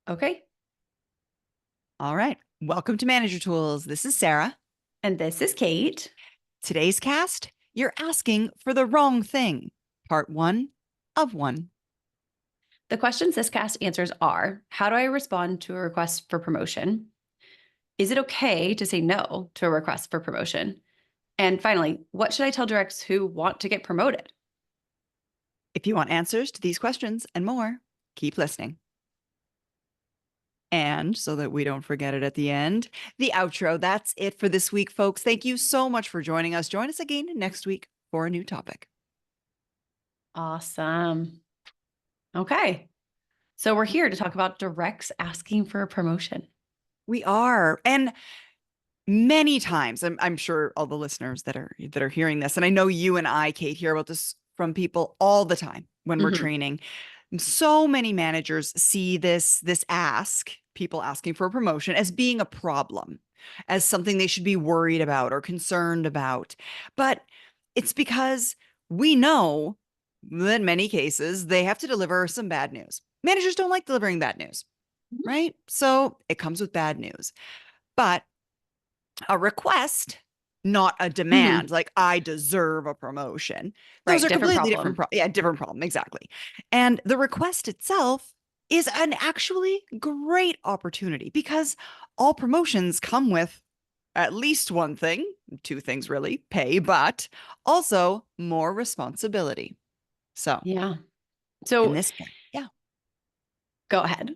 Okay. All right. Welcome to Manager Tools. This is Sarah. And this is Kate. Today's cast, you're asking for the wrong thing. Part 1 of 1. The questions this cast answers are: how do I respond to a request for promotion? Is it okay to say no to a request for promotion? And finally, what should I tell directs who want to get promoted? If you want answers to these questions and more, keep listening. And so that we don't forget it at the end, the outro. That's it for this week, folks. Thank you so much for joining us. Join us again next week for a new topic. Awesome. Okay. So we're here to talk about directs asking for a promotion. We are. And many times, I'm sure all the listeners that are hearing this, and I know you and I, Kate, hear about this from people all the time when we're training. So many managers see this people asking for a promotion as being a problem, as something they should be worried about or concerned about. But it's because we know that in many cases they have to deliver some bad news. Managers don't like delivering bad news, right? So it comes with bad news. But a request, not a demand, like I deserve a promotion. Those Right. are Different completely different. problem. Different problem. Exactly. And the request itself is an actually great opportunity because all promotions come with at least one thing, two things really, pay, but also more responsibility. So Yeah. in So this, yeah. go ahead.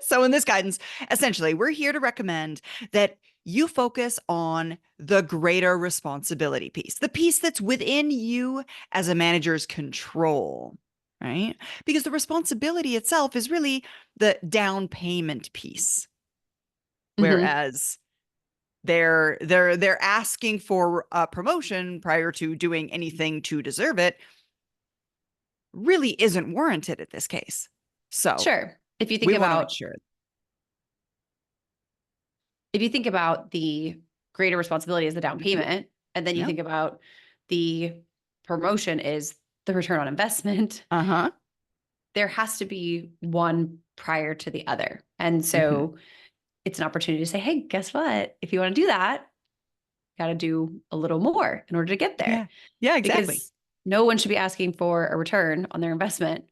So in this guidance, essentially, we're here to recommend that you focus on the greater responsibility piece, the piece that's within you as a manager's control, right? Because the responsibility itself is really the down payment piece. Whereas they're asking for a promotion prior to doing anything to deserve it really isn't warranted at this case. So Sure. we want to ensure. If you think about the greater responsibility as the down Mhm. payment, and then you Yeah. think about the promotion is the return on investment, Uh-huh. there has to be one prior to the other. And Mhm. so it's an opportunity to say, hey, guess what? If you want to do that, got to do a little more in order to get there. Yeah. Yeah, exactly. Because no one should be asking for a return on their investment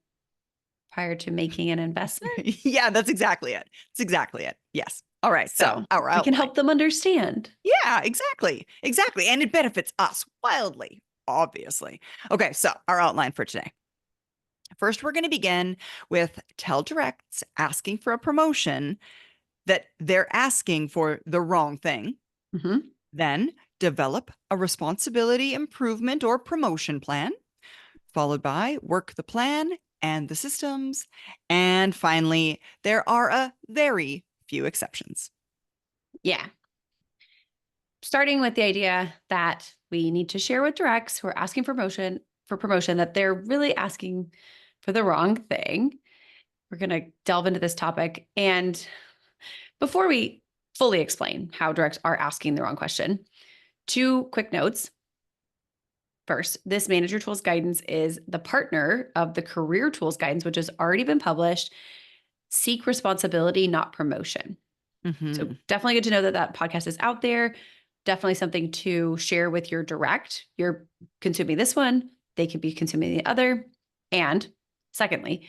prior to making an investment. Yeah, that's exactly it. That's exactly it. Yes. All right. So So our we can outline. help them understand. Yeah, exactly. Exactly. And it benefits us wildly, obviously. Okay. So our outline for today. First, we're going to begin with tell directs asking for a promotion that they're asking for the wrong thing. Mhm. Then develop a responsibility improvement or promotion plan, followed by work the plan and the systems. And finally, there are a very few exceptions. Yeah. Starting with the idea that we need to share with directs who are asking for promotion that they're really asking for the wrong thing. We're going to delve into this topic. And before we fully explain how directs are asking the wrong question, two quick notes. First, this Manager Tools guidance is the partner of the Career Tools guidance, which has already been published. Seek responsibility, not promotion. So Mm-hmm. definitely good to know that that podcast is out there. Definitely something to share with your direct. You're consuming this one, they could be consuming the other. And secondly,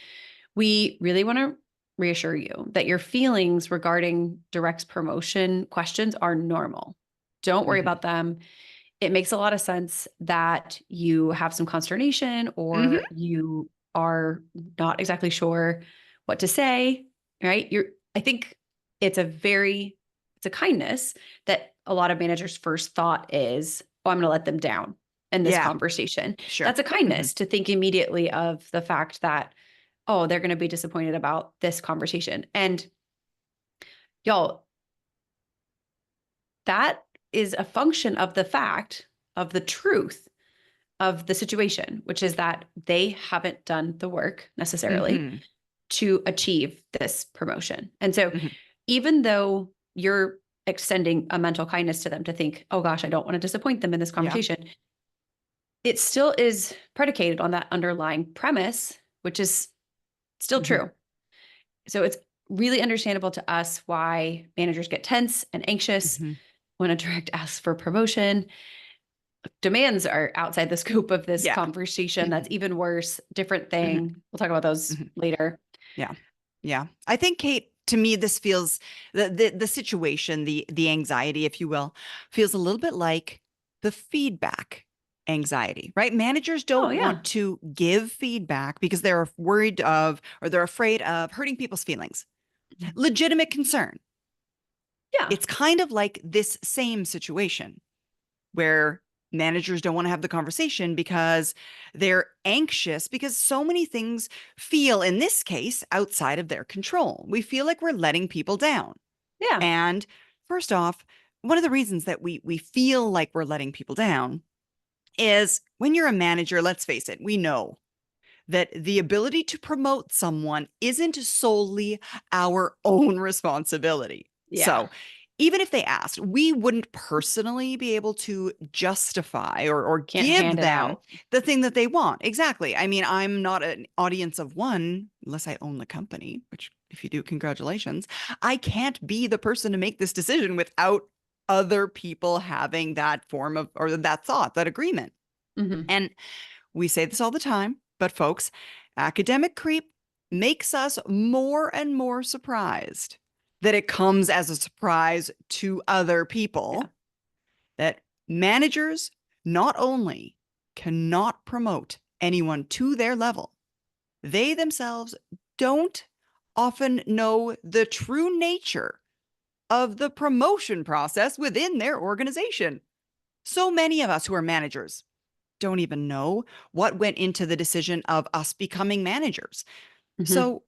we really want to reassure you that your feelings regarding direct's promotion questions are normal. Don't worry Mm-hmm. about them. It makes a lot of sense that you have some consternation Mm-hmm. or you are not exactly sure what to say, right? I think it's it's a kindness that a lot of managers' first thought is, oh, I'm going to let them down in this Yeah, conversation. sure. That's a Mm-hmm. kindness to think immediately of the fact that, oh, they're going to be disappointed about this conversation. And y'all, that is a function of the fact of the truth of the situation, which is that they haven't done the work necessarily Mm-hmm. to achieve this promotion. And so, Mm-hmm. even though you're extending a mental kindness to them to think, oh gosh, I don't want to disappoint them in this Yeah. conversation, it still is predicated on that underlying premise, which is still Mm-hmm. true. So, it's really understandable to us why managers get tense and anxious Mhm. when a direct asks for promotion. Demands are outside the scope of this Yeah. conversation. That's even worse, different Mhm. thing. We'll talk about those Mhm. later. Yeah. Yeah. I think, Kate, to me, this feels the situation, the anxiety, if you will, feels a little bit like the feedback anxiety, right? Managers Oh, don't yeah. want to give feedback because they're worried of, or they're afraid of hurting people's feelings. Mhm. Legitimate concern. Yeah. It's kind of like this same situation where managers don't want to have the conversation because they're anxious because so many things feel, in this case, outside of their control. We feel like we're letting people down. Yeah. And first off, one of the reasons that we feel like we're letting people down is when you're a manager, let's face it, we know that the ability to promote someone isn't solely our own responsibility. Yeah. So, even if they asked, we wouldn't personally be able to justify or Can't give hand it them out. the thing that they want. Exactly. I mean, I'm not an audience of one unless I own the company, which if you do, congratulations. I can't be the person to make this decision without other people having that form of, or that thought, that agreement. Mhm. And we say this all the time, but folks, academic creep makes us more and more surprised that it comes as a surprise to other Yeah. people that managers not only cannot promote anyone to their level, they themselves don't often know the true nature of the promotion process within their organization. So many of us who are managers don't even know what went into the decision of us becoming managers. Mhm. So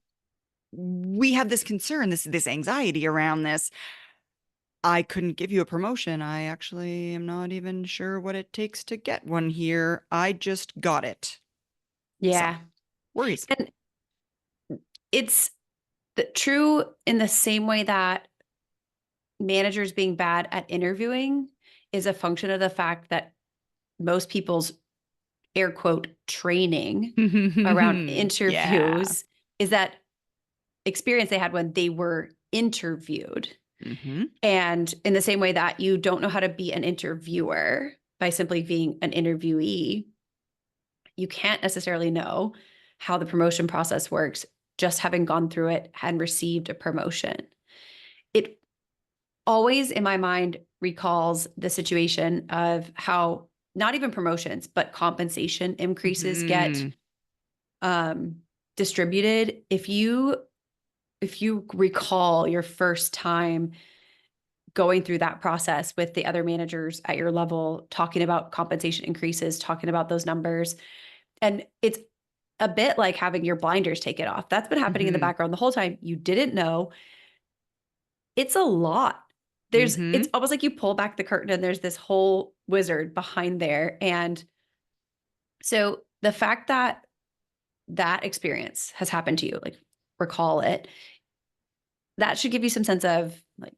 we have this concern, this anxiety around this. I couldn't give you a promotion. I actually am not even sure what it takes to get one here. I just got it. So Yeah. worries. And it's true in the same way that managers being bad at interviewing is a function of the fact that most people's air quote training around Yeah. interviews is that experience they had when they were interviewed. Hmm. And in the same way that you don't know how to be an interviewer by simply being an interviewee, you can't necessarily know how the promotion process works just having gone through it and received a promotion. It always, in my mind, recalls the situation of how not even promotions, but compensation increases get Hmm. um, distributed. If you recall your first time going through that process with the other managers at your level, talking about compensation increases, talking about those numbers, and it's a bit like having your blinders taken off. That's been happening in the Hmm. background the whole time. You didn't know. It's a lot. It's Hmm. almost like you pull back the curtain and there's this whole wizard behind there. And so the fact that that experience has happened to you, like recall it, that should give you some sense of like,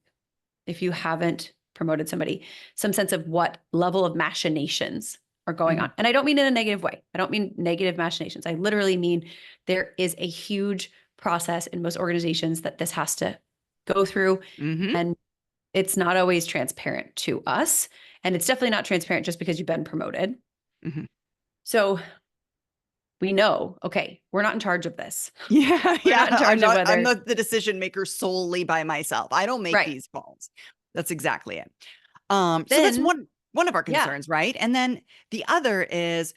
if you haven't promoted somebody, some sense of what level of machinations are going Hmm. on. And I don't mean in a negative way. I don't mean negative machinations. I literally mean there is a huge process in most organizations that this has to go through. Hmm. And it's not always transparent to us. And it's definitely not transparent just because you've been promoted. Hmm. So we know, okay, we're not in charge of this. Yeah, We're yeah. not in charge of I'm whether, not the decision maker solely by myself. I don't make right. these calls. That's exactly it. So that's Then, one of our yeah, concerns, right? And then the other is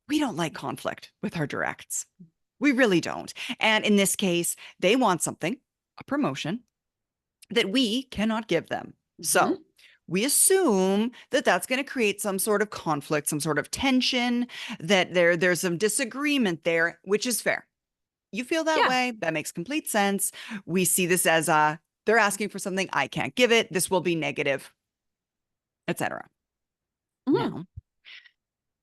we don't like conflict with our directs. We really don't. And in this case, they want something, a promotion that we cannot give them. So mhm, we assume that that's going to create some sort of conflict, some sort of tension, that there's some disagreement there, which is fair. You feel that yeah, way. That makes complete sense. We see this as they're asking for something I can't give it. This will be negative, etc. mhm, Now,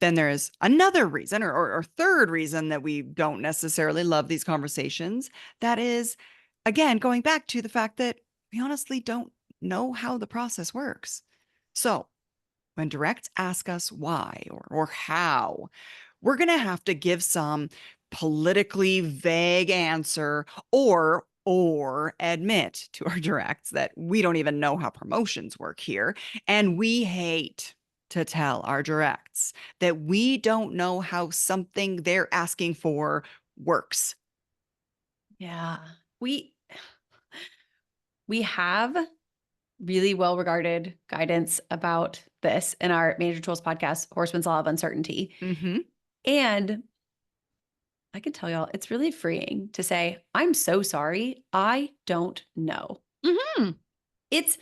then there's another reason or third reason that we don't necessarily love these conversations. That is, again, going back to the fact that we honestly don't know how the process works. So when directs ask us why or how, we're going to have to give some politically vague answer or or admit to our directs that we don't even know how promotions work here. And we hate to tell our directs that we don't know how something they're asking for works. Yeah. We have really well-regarded guidance about this in our Manager Tools podcast, Horseman's Law of Uncertainty. Mm-hmm. And I can tell y'all, it's really freeing to say, I'm so sorry. I don't know. Mm-hmm. It's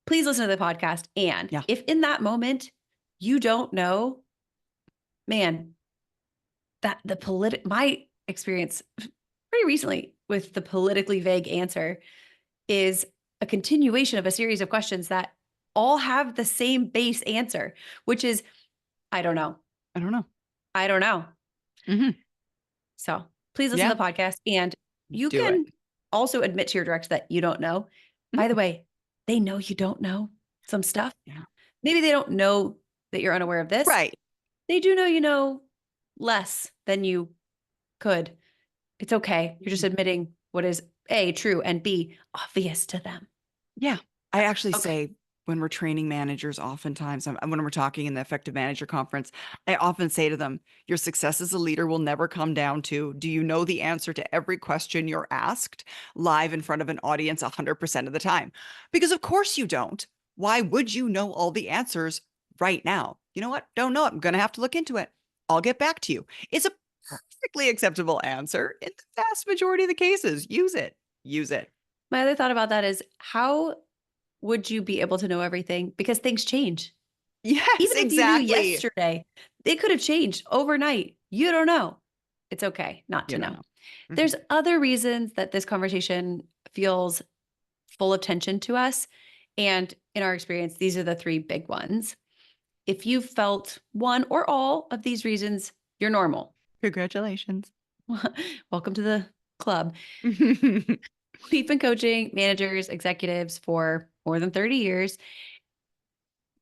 please listen to the podcast. And Yeah. if in that moment you don't know, man, that my experience pretty recently with the politically vague answer is a continuation of a series of questions that all have the same base answer, which is, I don't know. I don't know. I don't know. Mm-hmm. So please listen Yeah. to the podcast. And you Do it. can also admit to your direct that you don't know. By the way, they know you don't know some stuff. Yeah. Maybe they don't know that you're unaware of this. Right. They do know you know less than you could. It's okay. You're just admitting what is A, true, and B, obvious to them. Yeah. I actually Okay. say when we're training managers, oftentimes when we're talking in the Effective Manager Conference, I often say to them, your success as a leader will never come down to, do you know the answer to every question you're asked live in front of an audience 100% of the time? Because of course you don't. Why would you know all the answers right now? You know what? Don't know it. I'm going to have to look into it. I'll get back to you. It's a perfectly acceptable answer in the vast majority of the cases. Use it. Use it. My other thought about that is how would you be able to know everything? Because things change. Yes, Even if you knew exactly. yesterday, they could have changed overnight. You don't know. It's okay not to You know. don't know. Mhm. There's other reasons that this conversation feels full of tension to us. And in our experience, these are the three big ones. If you felt one or all of these reasons, you're normal. Congratulations. Welcome to the club. We've been coaching managers, executives for more than 30 years,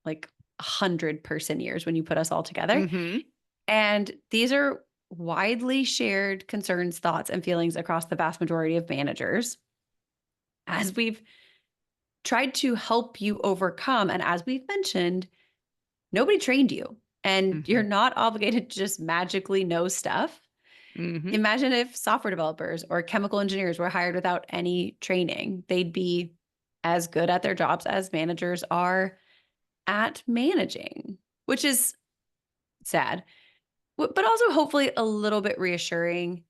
like 100-person years when you put us all together. Mhm. And these are widely shared concerns, thoughts, and feelings across the vast majority of managers. As we've tried to help you overcome, and as we've mentioned, nobody trained you, and you're Mhm. not obligated to just magically know stuff. Mhm. Imagine if software developers or chemical engineers were hired without any training. They'd be as good at their jobs as managers are at managing, which is sad, but also hopefully a little bit reassuring,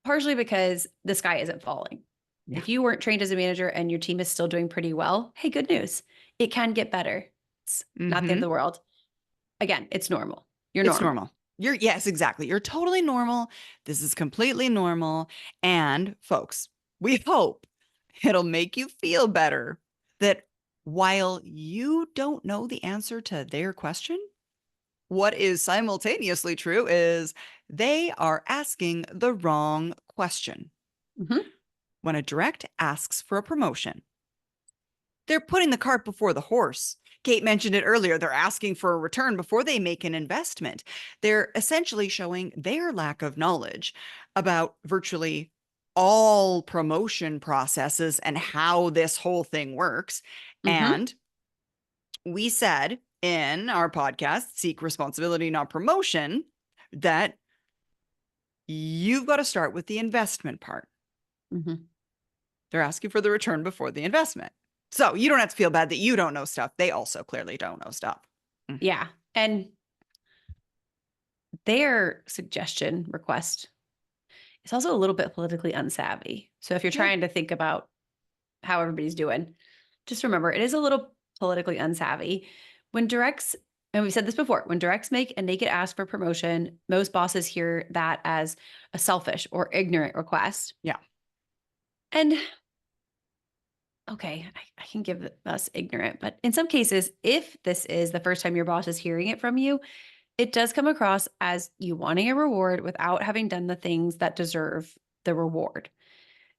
partially because the sky isn't falling. Yeah. If you weren't trained as a manager and your team is still doing pretty well, hey, good news. It can get better. It's not the end of Mhm. the world. Again, it's normal. You're It's normal. normal. Yes, exactly. You're totally normal. This is completely normal. And folks, we hope it'll make you feel better that while you don't know the answer to their question, what is simultaneously true is they are asking the wrong question. Mhm. When a direct asks for a promotion, they're putting the cart before the horse. Kate mentioned it earlier. They're asking for a return before they make an investment. They're essentially showing their lack of knowledge about virtually all promotion processes and how this whole thing works. Mhm. And we said in our podcast, Seek Responsibility, Not Promotion, that you've got to start with the investment part. Mhm. They're asking for the return before the investment. So you don't have to feel bad that you don't know stuff. They also clearly don't know stuff. Mm. Yeah. And their suggestion request is also a little bit politically unsavvy. So if you're Yeah. trying to think about how everybody's doing, just remember it is a little politically unsavvy. When directs, and we've said this before, when directs make a naked ask for promotion, most bosses hear that as a selfish or ignorant request. Yeah. And okay, I can give us ignorant, but in some cases, if this is the first time your boss is hearing it from you, it does come across as you wanting a reward without having done the things that deserve the reward.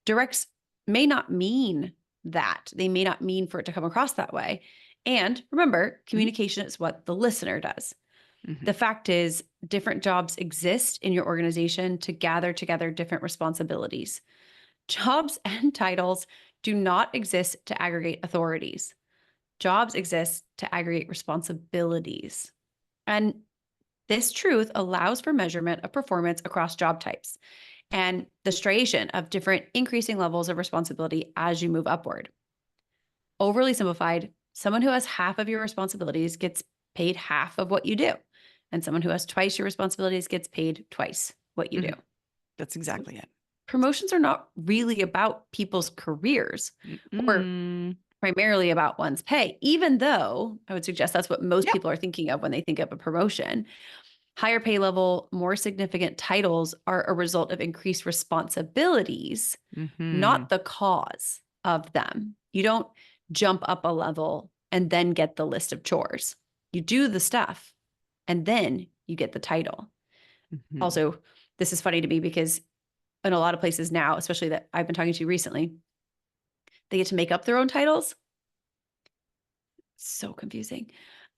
Directs may not mean that. They may not mean for it to come across that way. And remember, communication is what the listener does. Mhm. The fact is, different jobs exist in your organization to gather together different responsibilities. Jobs and titles do not exist to aggregate authorities. Jobs exist to aggregate responsibilities. And this truth allows for measurement of performance across job types and the striation of different increasing levels of responsibility as you move upward. Overly simplified, someone who has half of your responsibilities gets paid half of what you do, and someone who has twice your responsibilities gets paid twice what you do. Mhm. That's exactly it. Promotions are not really about people's careers or Mm-mm. primarily about one's pay, even though I would suggest that's what most Yep. people are thinking of when they think of a promotion. Higher pay level, more significant titles are a result of increased responsibilities, Mm-hmm. not the cause of them. You don't jump up a level and then get the list of chores. You do the stuff and then you get the title. Mm-hmm. Also, this is funny to me because in a lot of places now, especially that I've been talking to recently, they get to make up their own titles. So confusing.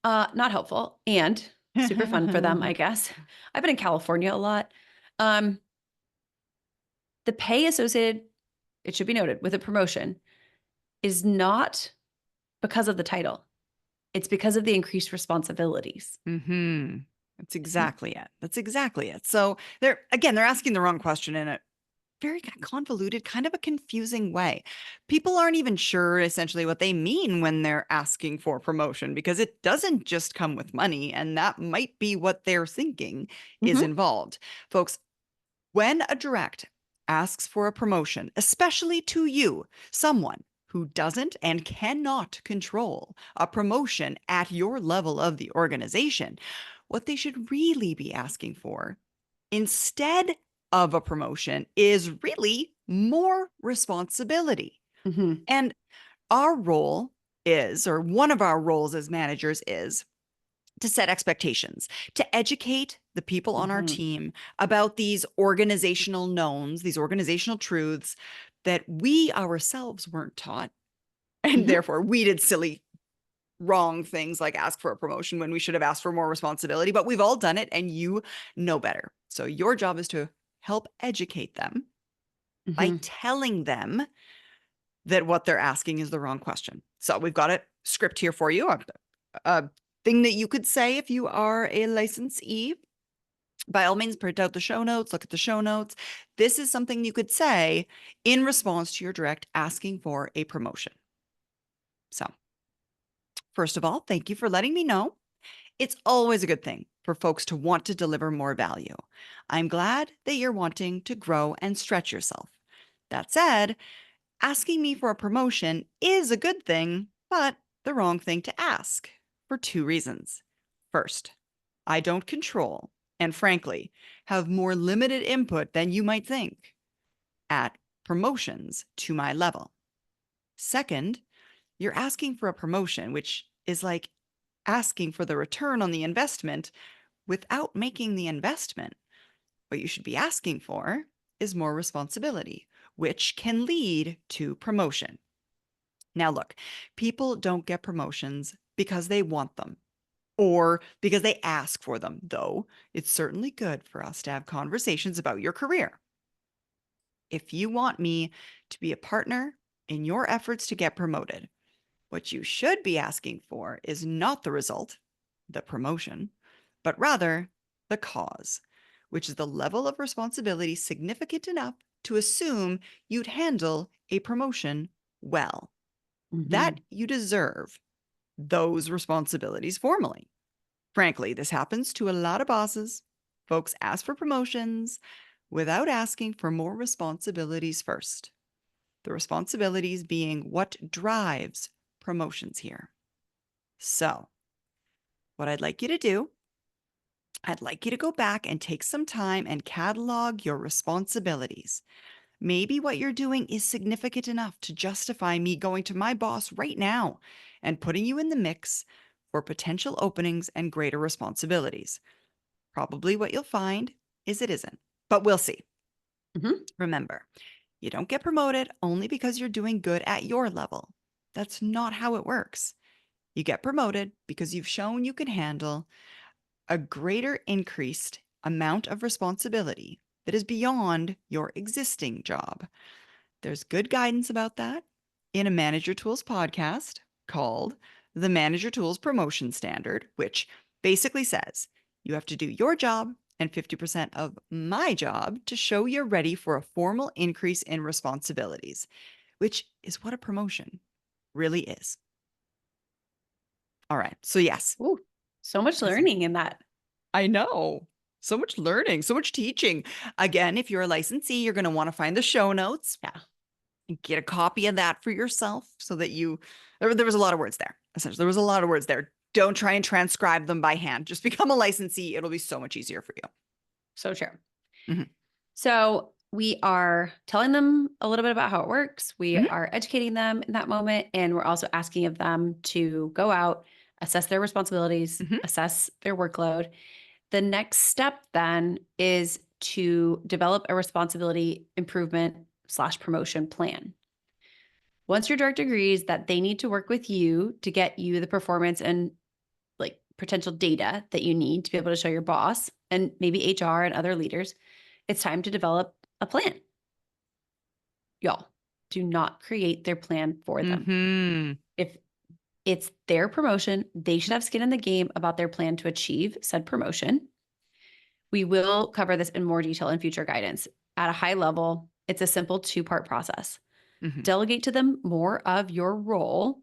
Not helpful and super fun for them, I guess. I've been in California a lot. Um, the pay associated, it should be noted, with a promotion is not because of the title. It's because of the increased responsibilities. Mm-hmm. That's exactly it. That's exactly it. So they're asking the wrong question in a very kind of convoluted, kind of a confusing way. People aren't even sure essentially what they mean when they're asking for promotion because it doesn't just come with money, and that might be what they're thinking is Mhm. involved. Folks, when a direct asks for a promotion, especially to you, someone who doesn't and cannot control a promotion at your level of the organization, what they should really be asking for instead of a promotion is really more responsibility. Mhm. And our role is, or one of our roles as managers is, to set expectations, to educate the people on our Mhm. team about these organizational knowns, these organizational truths that we ourselves weren't taught. And Mhm. therefore, we did silly, wrong things like ask for a promotion when we should have asked for more responsibility, but we've all done it and you know better. So, your job is to help educate them by Mhm. telling them that what they're asking is the wrong question. So, we've got a script here for you, a thing that you could say if you are a licensee. By all means, print out the show notes, look at the show notes. This is something you could say in response to your direct asking for a promotion. So, first of all, thank you for letting me know. It's always a good thing for folks to want to deliver more value. I'm glad that you're wanting to grow and stretch yourself. That said, asking me for a promotion is a good thing, but the wrong thing to ask for two reasons. First, I don't control, and frankly, have more limited input than you might think at promotions to my level. Second, you're asking for a promotion, which is like asking for the return on the investment without making the investment. What you should be asking for is more responsibility, which can lead to promotion. Now, look, people don't get promotions because they want them or because they ask for them, though it's certainly good for us to have conversations about your career. If you want me to be a partner in your efforts to get promoted, what you should be asking for is not the result, the promotion, but rather the cause, which is the level of responsibility significant enough to assume you'd handle a promotion well, that Mhm. you deserve those responsibilities formally. Frankly, this happens to a lot of bosses. Folks ask for promotions without asking for more responsibilities first. The responsibilities being what drives promotions here. So, what I'd like you to do, I'd like you to go back and take some time and catalog your responsibilities. Maybe what you're doing is significant enough to justify me going to my boss right now and putting you in the mix for potential openings and greater responsibilities. Probably what you'll find is it isn't, but we'll see. Mhm. Remember, you don't get promoted only because you're doing good at your level. That's not how it works. You get promoted because you've shown you can handle a greater increased amount of responsibility that is beyond your existing job. There's good guidance about that in a Manager Tools podcast called the Manager Tools Promotion Standard, which basically says you have to do your job and 50% of my job to show you're ready for a formal increase in responsibilities, which is what a promotion really is. All right. So, yes. Ooh, so much learning in that. I know. So much learning, so much teaching. Again, if you're a licensee, you're going to want to find the show notes. Yeah. And get a copy of that for yourself so that there was a lot of words there. Essentially, there was a lot of words there. Don't try and transcribe them by hand. Just become a licensee. It'll be so much easier for you. So true. Mhm. So we are telling them a little bit about how it works. We Mhm. are educating them in that moment. And we're also asking of them to go out, assess their responsibilities, Mhm. assess their workload. The next step then is to develop a responsibility improvement / promotion plan. Once your direct agrees that they need to work with you to get you the performance and like potential data that you need to be able to show your boss and maybe HR and other leaders, it's time to develop a plan. Y'all, do not create their plan for them. Mhm. If it's their promotion, they should have skin in the game about their plan to achieve said promotion. We will cover this in more detail in future guidance. At a high level, it's a simple 2-part process. Mhm. Delegate to them more of your role.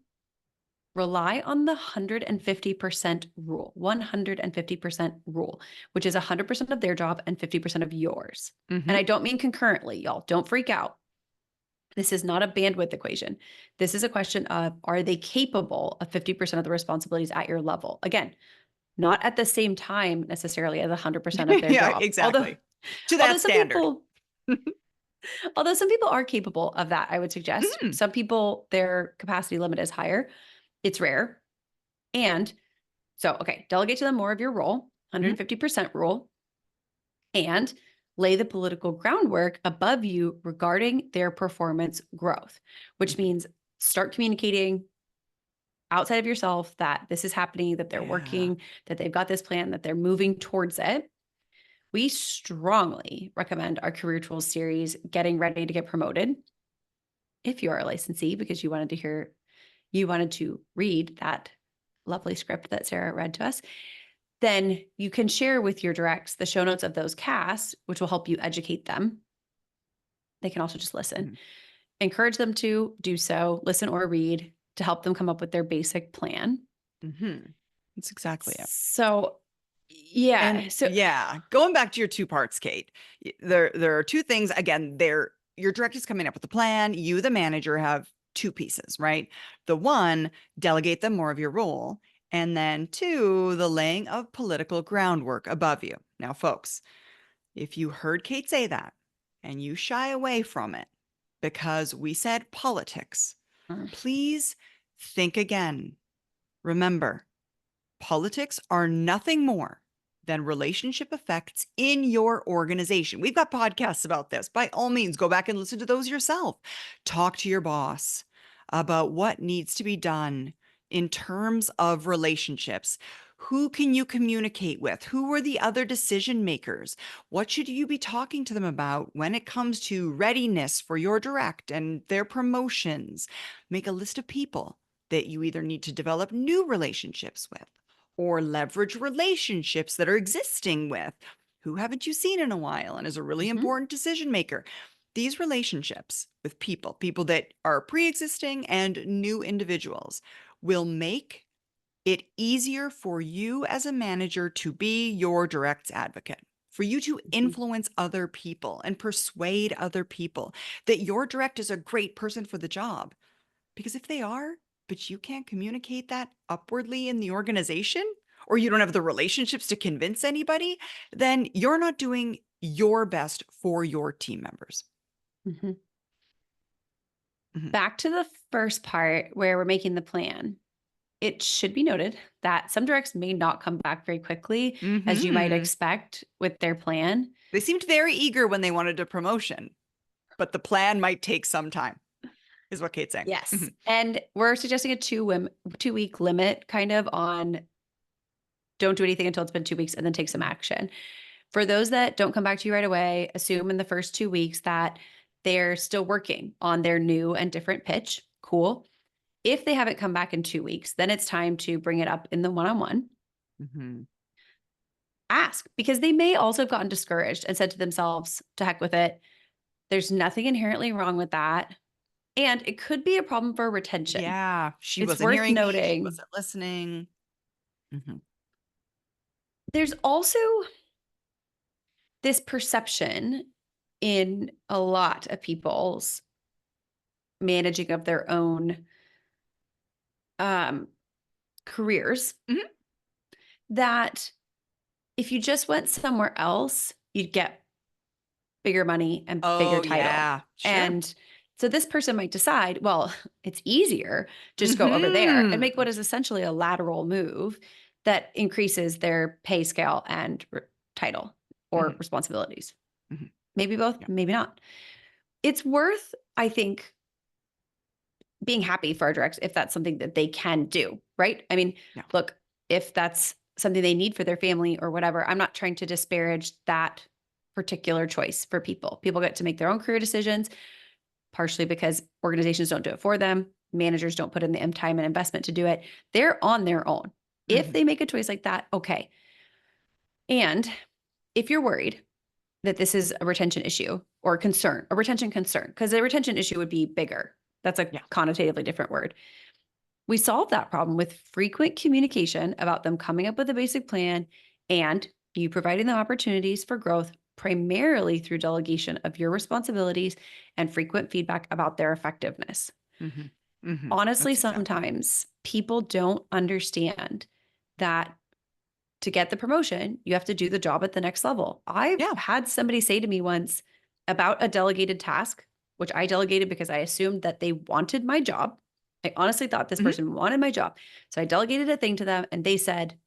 Rely on the 150% rule, 150% rule, which is 100% of their job and 50% of yours. Mhm. And I don't mean concurrently, y'all. Don't freak out. This is not a bandwidth equation. This is a question of, are they capable of 50% of the responsibilities at your level? Again, not at the same time necessarily as 100% of their Yeah, job. exactly. To Although that some standard. some people are capable of that, I would suggest. Mhm. Some people, their capacity limit is higher. It's rare. And so, okay, delegate to them more of your role, 150% rule, and lay the political groundwork above you regarding their performance growth, which means start communicating outside of yourself that this is happening, that they're Yeah. working, that they've got this plan, that they're moving towards it. We strongly recommend our Career Tools series, Getting Ready to Get Promoted. If you are a licensee, because you wanted to read that lovely script that Sarah read to us, then you can share with your directs the show notes of those casts, which will help you educate them. They can also just listen. Mhm. Encourage them to do so, listen or read to help them come up with their basic plan. Mhm. That's exactly it. So, yeah. And yeah, going back to your 2 parts, Kate, there are 2 things. Again, your director's coming up with a plan. You, the manager, have 2 pieces, right? The one, delegate them more of your role. And then 2, the laying of political groundwork above you. Now, folks, if you heard Kate say that and you shy away from it because we said politics, please think again. Remember, politics are nothing more than relationship effects in your organization. We've got podcasts about this. By all means, go back and listen to those yourself. Talk to your boss about what needs to be done in terms of relationships. Who can you communicate with? Who are the other decision makers? What should you be talking to them about when it comes to readiness for your direct and their promotions? Make a list of people that you either need to develop new relationships with or leverage relationships that are existing with. Who haven't you seen in a while and is a really important decision maker? These relationships with people that are pre-existing and new individuals, will make it easier for you as a manager to be your direct's advocate, for you to influence other people and persuade other people that your direct is a great person for the job. Because if they are, but you can't communicate that upwardly in the organization, or you don't have the relationships to convince anybody, then you're not doing your best for your team members. Mhm. Mhm. Back to the first part where we're making the plan. It should be noted that some directs may not come back very quickly, as you might Mhm. expect with their plan. They seemed very eager when they wanted a promotion, but the plan might take some time, is what Kate's saying. Yes. Mhm. And we're suggesting a 2-week limit kind of on don't do anything until it's been 2 weeks and then take some action. For those that don't come back to you right away, assume in the first 2 weeks that they're still working on their new and different pitch. Cool. If they haven't come back in 2 weeks, then it's time to bring it up in the one-on-one. Mhm. Ask, because they may also have gotten discouraged and said to themselves, to heck with it. There's nothing inherently wrong with that. And it could be a problem for retention. Yeah, she It's wasn't worth hearing me, she noting. wasn't listening. Mhm. There's also this perception in a lot of people's managing of their own um, careers Mhm. that if you just went somewhere else, you'd get bigger money and bigger Oh, title. yeah, sure. And so this person might decide, well, it's easier to just go over there and make what Mhm. is essentially a lateral move that increases their pay scale and title or Mhm. responsibilities. Mhm. Maybe both, Yeah. maybe not. It's worth, I think, being happy for our directs if that's something that they can do, right? I mean, Yeah. look, if that's something they need for their family or whatever, I'm not trying to disparage that particular choice for people. People get to make their own career decisions, partially because organizations don't do it for them. Managers don't put in the time and investment to do it. They're on their own. If Mhm. they make a choice like that, okay. And if you're worried that this is a retention issue or concern, a retention concern, because a retention issue would be bigger. That's a Yeah. connotatively different word. We solve that problem with frequent communication about them coming up with a basic plan and you providing them opportunities for growth, primarily through delegation of your responsibilities and frequent feedback about their effectiveness. Mhm. Mhm. Honestly, That's exactly right. sometimes people don't understand that to get the promotion, you have to do the job at the next level. I've Yeah. had somebody say to me once about a delegated task, which I delegated because I assumed that they wanted my job. I honestly thought this Mhm. person wanted my job. So I delegated a thing to them and they said,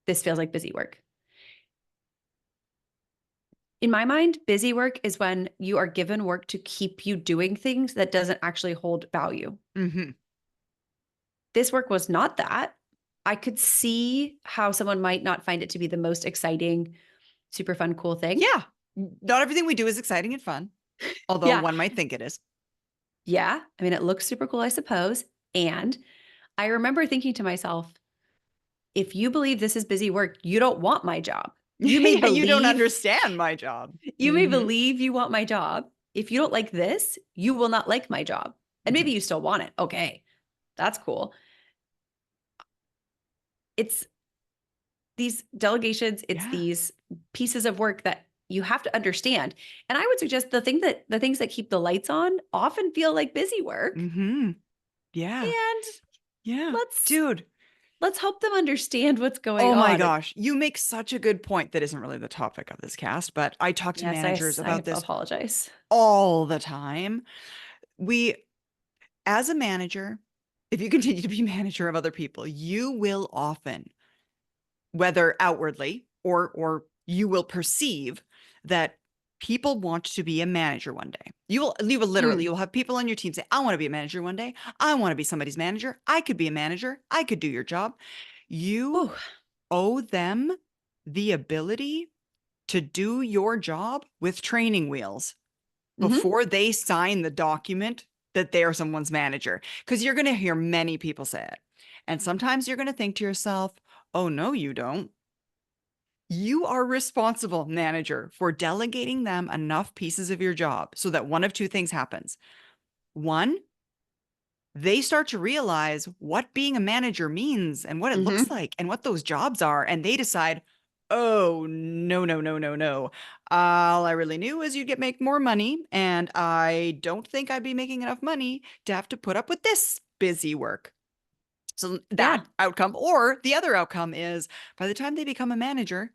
this feels like busy work. In my mind, busy work is when you are given work to keep you doing things that doesn't actually hold value. Mhm. This work was not that. I could see how someone might not find it to be the most exciting, super fun, cool thing. Yeah. Not everything we do is exciting and fun, although Yeah. one might think it is. Yeah. I mean, it looks super cool, I suppose. And I remember thinking to myself, if you believe this is busy work, you don't want my job. You may Yeah, you don't believe, understand my job. you may Mhm. believe you want my job. If you don't like this, you will not like my job. And maybe Mhm. you still want it. Okay. That's cool. It's these delegations, it's Yeah. these pieces of work that you have to understand. And I would suggest the things that keep the lights on often feel like busy work. Mhm. Yeah. And Yeah. let's Dude. let's help them understand what's going Oh my on. gosh. You make such a good point that isn't really the topic of this cast, but I talk to Yes, managers I about this apologize. all the time. We, as a manager, if you continue to be manager of other people, you will often, whether outwardly or you will perceive that people want to be a manager one day. You will literally Mm. you'll have people on your team say, I want to be a manager one day. I want to be somebody's manager. I could be a manager. I could do your job. You Ooh. owe them the ability to do your job with training wheels Mhm. before they sign the document that they are someone's manager. Because you're going to hear many people say it. And sometimes you're going to think to yourself, oh, no, you don't. You are responsible, manager, for delegating them enough pieces of your job so that one of two things happens. One, they start to realize what being a manager means and what it looks Mhm. like and what those jobs are. And they decide, oh, no, no, no, no, no. All I really knew is you'd get make more money. And I don't think I'd be making enough money to have to put up with this busy work. So that Yeah, outcome, or the other outcome is by the time they become a manager,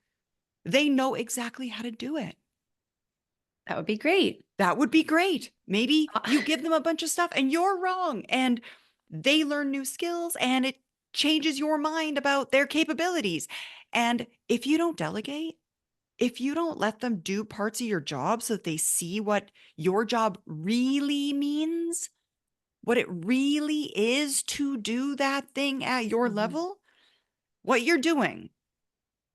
they know exactly how to do it. that would be great. That would be great. Maybe Uh, you give them a bunch of stuff and you're wrong and they learn new skills and it changes your mind about their capabilities. And if you don't delegate, if you don't let them do parts of your job so that they see what your job really means, what it really is to do that thing at your Mhm. level, what you're doing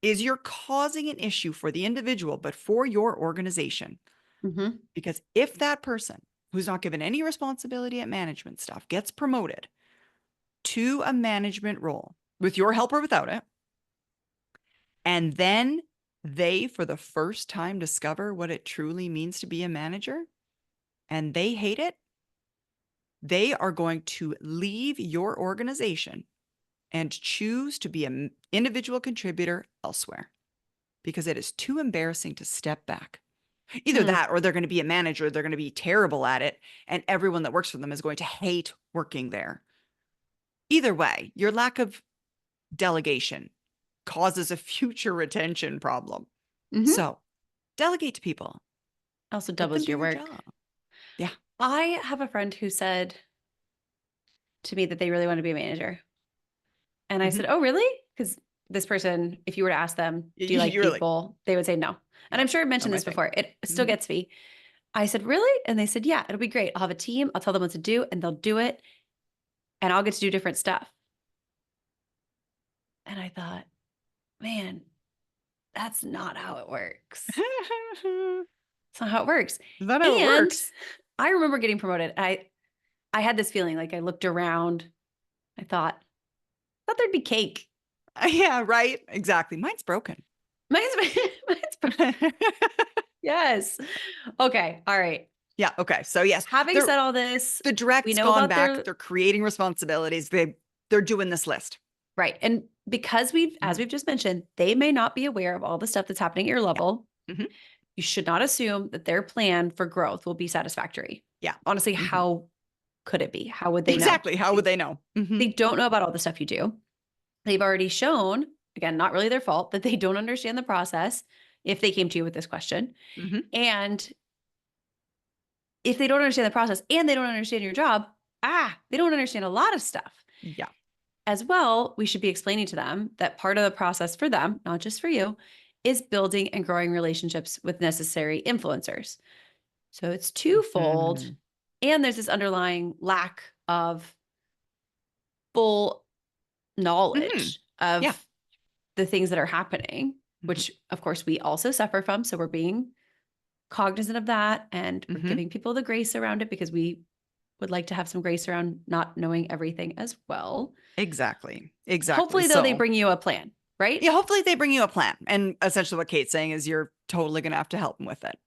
is you're causing an issue for the individual, but for your organization. Mm-hmm. Because if that person who's not given any responsibility at management stuff gets promoted to a management role with your help or without it, and then they, for the first time, discover what it truly means to be a manager and they hate it, they are going to leave your organization and choose to be an individual contributor elsewhere because it is too embarrassing to step back. Either Hmm. that or they're going to be a manager, they're going to be terrible at it, and everyone that works for them is going to hate working there. Either way, your lack of delegation causes a future retention problem. Mm-hmm. So delegate to people. Also Let them doubles do your your work. job. Yeah. I have a friend who said to me that they really want to be a manager. And I Mhm. said, oh, really? Because this person, if you were to ask them, do you like You're like, people? They would say no. And I'm no, sure I've not mentioned my this thing. before. It still Mhm. gets me. I said, really? And they said, yeah, it'll be great. I'll have a team. I'll tell them what to do and they'll do it. And I'll get to do different stuff. And I thought, man, that's not how it works. It's not how it works. Is that how it And works? I remember getting promoted. I had this feeling like I looked around. I thought there'd be cake. Yeah, right. Exactly. Mine's broken. Mine's yes. Okay. All right. Yeah. Okay. So yes, Having said all this, the we direct's know gone about back. their They're creating responsibilities. They're doing this list. right. And because as Mhm. we've just mentioned, they may not be aware of all the stuff that's happening at your Yeah. level. Mhm. You should not assume that their plan for growth will be satisfactory. Yeah. Honestly, Mhm. how could it be? How would they know? Exactly. How would they know? They Mhm. don't know about all the stuff you do. They've already shown, again, not really their fault, that they don't understand the process if they came to you with this question. Mhm. And if they don't understand the process and they don't understand your job, they don't understand a lot of stuff. Yeah. As well, we should be explaining to them that part of the process for them, not just for you, is building and growing relationships with necessary influencers. So it's twofold. Mhm. And there's this underlying lack of full Mhm. knowledge Yeah. of the things that are happening, Mhm. which of course we also suffer from. So we're being cognizant of that and we're Mhm. giving people the grace around it because we would like to have some grace around not knowing everything as well. Exactly. Exactly. Hopefully, though, they So bring you a plan, right? yeah, hopefully they bring you a plan. And essentially what Kate's saying is you're totally going to have to help them with it.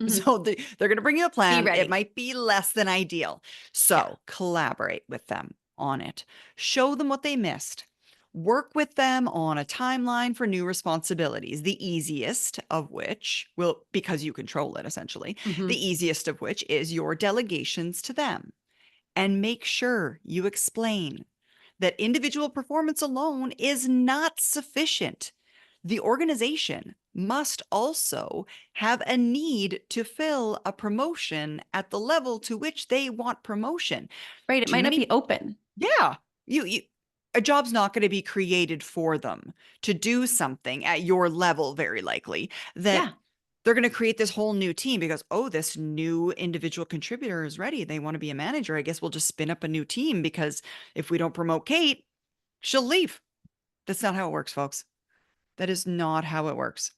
Mhm. So they're going to bring you a Be plan. It ready. might be less than ideal. Yeah. So collaborate with them on it. Show them what they missed. Work with them on a timeline for new responsibilities, the easiest of which will, because you control it essentially, Mhm. the easiest of which is your delegations to them. And make sure you explain that individual performance alone is not sufficient. The organization must also have a need to fill a promotion at the level to which they want promotion. Right. It Too might not many, be open. yeah, you a job's not going to be created for them to do something at your level, very likely, that Yeah. they're going to create this whole new team because, oh, this new individual contributor is ready. They want to be a manager. I guess we'll just spin up a new team because if we don't promote Kate, she'll leave. That's not how it works, folks. That is not how it works.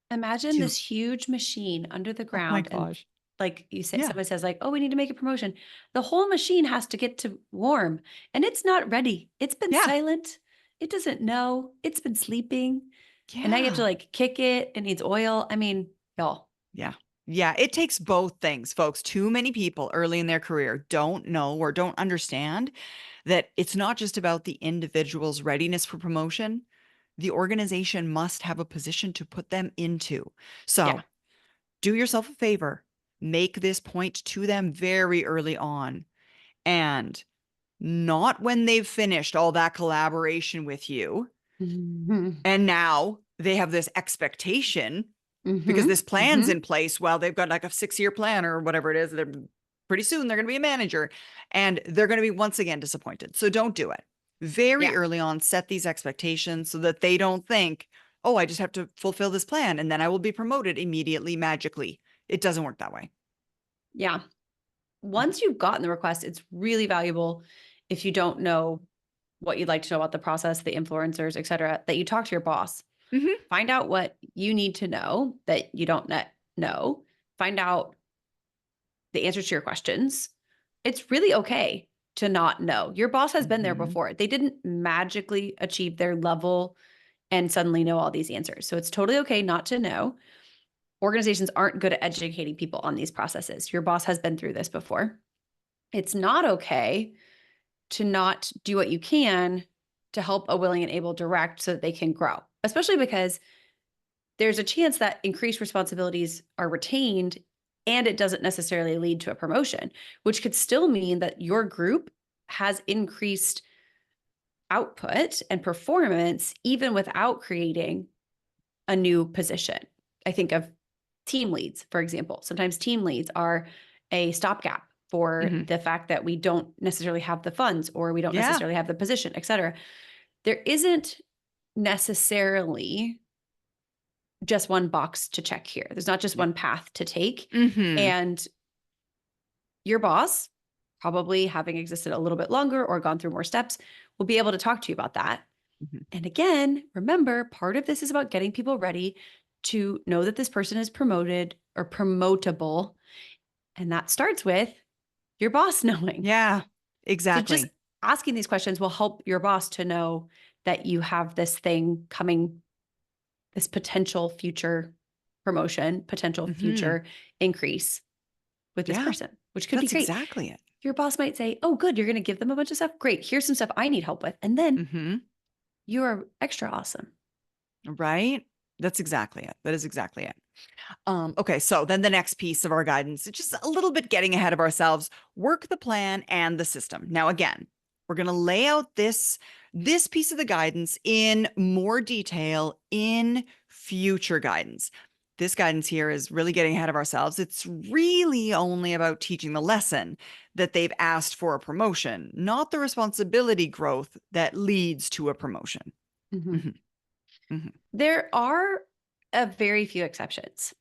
Imagine To this huge machine under the Oh my ground. And gosh. like you say, Yeah. somebody says, like, oh, we need to make a promotion. The whole machine has to get to warm and it's not ready. It's been Yeah. silent. It doesn't know. It's been sleeping. And now you have to Yeah. like kick it. It needs oil. I mean, y'all. Yeah. Yeah. It takes both things, folks. Too many people early in their career don't know or don't understand that it's not just about the individual's readiness for promotion. The organization must have a position to put them into. Yeah. So do yourself a favor, make this point to them very early on, and not when they've finished all that collaboration with you. Mhm. And now they have this expectation because Mhm. this plan's Mhm. in place. Well, they've got like a 6-year plan or whatever it is. They're pretty soon they're going to be a manager and they're going to be once again disappointed. So don't do it. Very Yeah. early on, set these expectations so that they don't think, oh, I just have to fulfill this plan and then I will be promoted immediately, magically. It doesn't work that way. Yeah. Once you've gotten the request, it's really valuable if you don't know what you'd like to know about the process, the influencers, et cetera, that you talk to your boss. Mhm. Find out what you need to know that you don't know. Find out the answers to your questions, it's really okay to not know. Your boss has been there Mhm. before. They didn't magically achieve their level and suddenly know all these answers. So it's totally okay not to know. Organizations aren't good at educating people on these processes. Your boss has been through this before. It's not okay to not do what you can to help a willing and able direct so that they can grow, especially because there's a chance that increased responsibilities are retained and it doesn't necessarily lead to a promotion, which could still mean that your group has increased output and performance even without creating a new position. I think of team leads, for example. Sometimes team leads are a stopgap for Mhm. the fact that we don't necessarily have the funds or we don't Yeah. necessarily have the position, et cetera. There isn't necessarily just one box to check here. There's not just Yeah. one path to take. Mhm. And your boss, probably having existed a little bit longer or gone through more steps, will be able to talk to you about that. Mhm. And again, remember, part of this is about getting people ready to know that this person is promoted or promotable. And that starts with your boss knowing. Yeah. So just Exactly. asking these questions will help your boss to know that you have this thing coming, this potential future promotion, potential Mhm. future increase with this Yeah. person, which could be That's great. exactly it. Your boss might say, "Oh, good, you're going to give them a bunch of stuff. Great. Here's some stuff I need help with." And then Mhm. you are extra awesome. Right? That's exactly it. That is exactly it. Okay, so then the next piece of our guidance, it's just a little bit getting ahead of ourselves, work the plan and the system. Now, again, we're going to lay out this piece of the guidance in more detail in future guidance. This guidance here is really getting ahead of ourselves. It's really only about teaching the lesson that they've asked for a promotion, not the responsibility growth that leads to a promotion. Mhm. Mhm, mhm. There are a very few exceptions.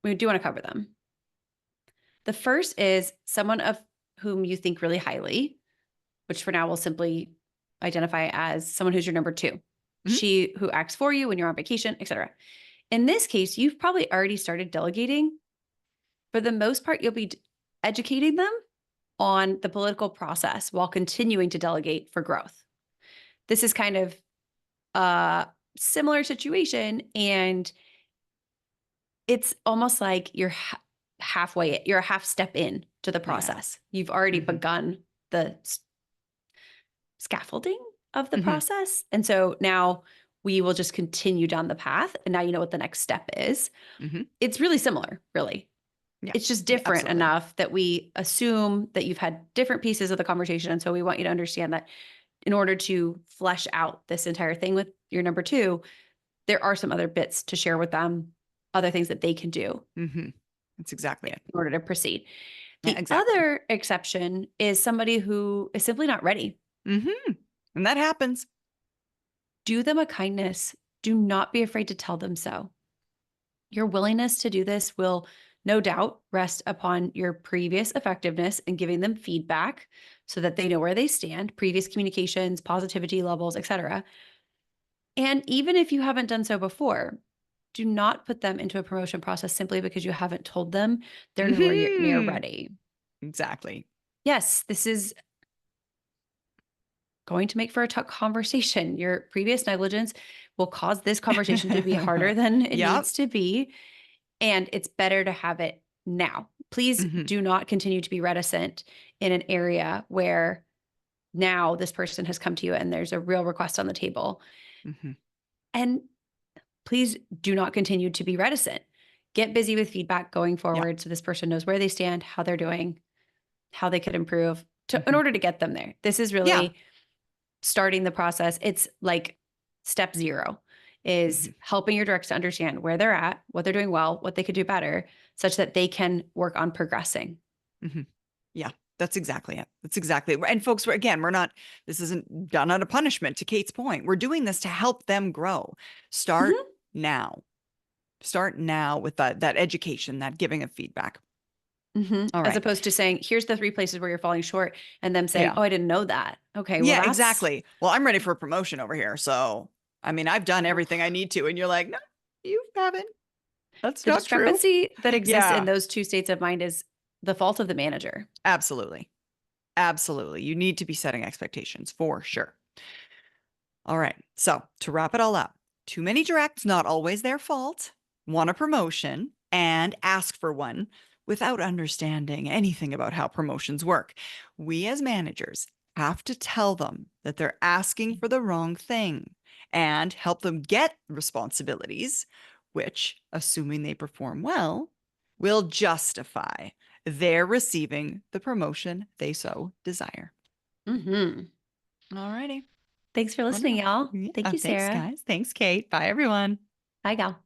We do want to cover them. The first is someone of whom you think really highly, which for now we'll simply identify as someone who's your number two. Mhm. She who acts for you when you're on vacation, etc. In this case, you've probably already started delegating. For the most part, you'll be educating them on the political process while continuing to delegate for growth. This is kind of a similar situation, and it's almost like you're halfway, you're a half step in to the Yeah. process. You've already Mhm, begun the scaffolding of the mhm, process. And so now we will just continue down the path. And now you know what the next step is. mhm. It's really similar, really. Yeah. It's just Yeah, different absolutely. enough that we assume that you've had different pieces of the conversation. And so we want you to understand that in order to flesh out this entire thing with your number two, there are some other bits to share with them, other things that they can do Mhm. That's exactly it. in order to proceed. Yeah, The exactly. other exception is somebody who is simply not ready. Mhm. And that happens. Do them a kindness. Do not be afraid to tell them so. Your willingness to do this will no doubt rest upon your previous effectiveness in giving them feedback so that they know where they stand, previous communications, positivity levels, etc. And even if you haven't done so before, do not put them into a promotion process simply because you haven't told them they're nowhere near Mhm. ready. Exactly. Yes, this is going to make for a tough conversation. Your previous negligence will cause this conversation to be harder than it Yep. needs to be. And it's better to have it now. Please Mhm. do not continue to be reticent in an area where now this person has come to you and there's a real request on the table. Mhm. And please do not continue to be reticent. Get busy with feedback going Yeah. forward so this person knows where they stand, how they're doing, how they could improve in Mhm. order to get them there. This is Yeah. really starting the process. It's like step zero is Mhm. helping your directs to understand where they're at, what they're doing well, what they could do better, such that they can work on progressing. Mhm. Yeah. That's exactly it. That's exactly it. And folks, again, we're not, this isn't done out of punishment to Kate's point. We're doing this to help them grow. Start Mhm. now. Start now with that education, that giving of feedback. Mhm. All As right. opposed to saying, here's the three places where you're falling short, and them saying, Yeah. oh, I didn't know that. Okay, well, Yeah, that's exactly. Well, I'm ready for a promotion over here. So, I mean, I've done everything I need to. And you're like, no, you haven't. That's the not true. discrepancy that exists in Yeah. those two states of mind is the fault of the manager. Absolutely. Absolutely. You need to be setting expectations for sure. All right. So to wrap it all up, too many directs, not always their fault, want a promotion and ask for one without understanding anything about how promotions work. We as managers have to tell them that they're asking for the wrong thing and help them get responsibilities, which, assuming they perform well, will justify their receiving the promotion they so desire. Hmm. All righty. Thanks for listening, Wonderful. y'all. Thank Yeah. you, Thanks, Sarah. guys. Thanks, Kate. Bye, everyone. Bye, gal.